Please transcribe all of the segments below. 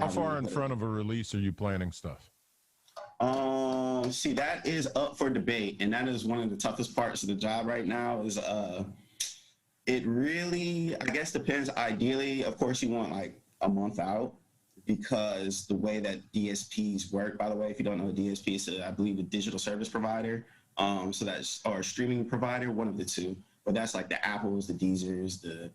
How far in front of a release are you planning stuff? See, that is up for debate, and that is one of the toughest parts of the job right now. Is it really, I guess, depends. Ideally, of course, you want like a month out because the way that DSPs work. By the way, if you don't know, DSP is, I believe, a digital service provider. So that's or a streaming provider, one of the two. But that's like the Apples, the Deezers, the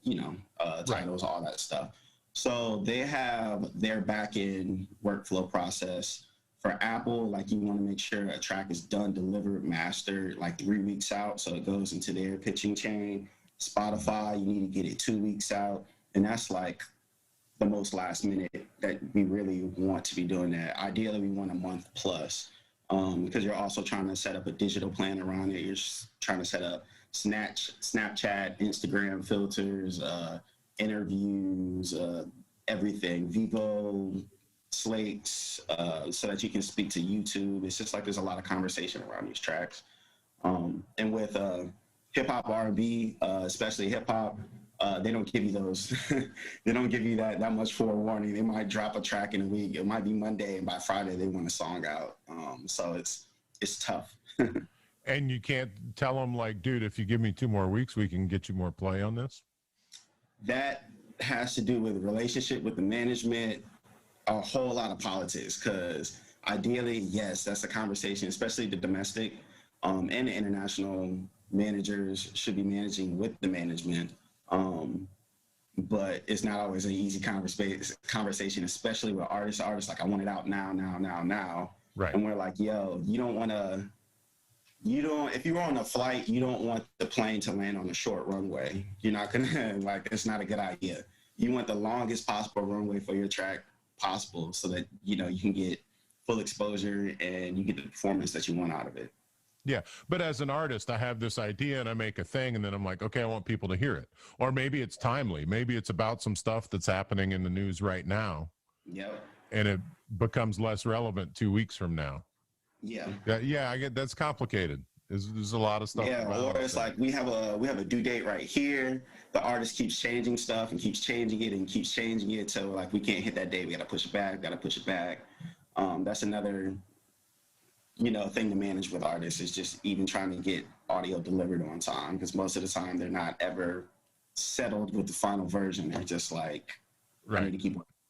titles, all that stuff. So they have their back-end workflow process. For Apple, like you want to make sure a track is done, delivered, mastered, like 3 weeks out, so it goes into their pitching chain. Spotify, you need to get it 2 weeks out, and that's like the most last minute that we really want to be doing that. Ideally, we want a month plus, because you're also trying to set up a digital plan around it. You're trying to set up Snapchat, Instagram filters, interviews, everything, Vivo, slates, so that you can speak to YouTube. It's just like there's a lot of conversation around these tracks. And with hip hop, R&B, especially hip hop, they don't give you those. They don't give you that much forewarning. They might drop a track in a week. It might be Monday, and by Friday they want a song out. So it's tough. And you can't tell them like, dude, if you give me 2 more weeks, we can get you more play on this. That has to do with relationship with the management, a whole lot of politics. Because ideally, yes, that's a conversation, especially the domestic and the international managers should be managing with the management. But it's not always an easy conversation, especially with artists. Like, I want it out now. Right. And we're like, yo, if you're on a flight, you don't want the plane to land on a short runway. You're not gonna, like, it's not a good idea. You want the longest possible runway for your track possible so that, you can get full exposure and you get the performance that you want out of it. Yeah, but as an artist, I have this idea and I make a thing and then I'm like, okay, I want people to hear it. Or maybe it's timely. Maybe it's about some stuff that's happening in the news right now. Yep. And it becomes less relevant 2 weeks from now. Yeah. Yeah, I get that's complicated. There's a lot of stuff. Yeah, or it's like we have a due date right here. The artist keeps changing stuff and keeps changing it. So like we can't hit that date. We gotta push it back. That's another thing to manage with artists is just even trying to get audio delivered on time, because most of the time they're not ever settled with the final version. They're just like, right. I need to keep working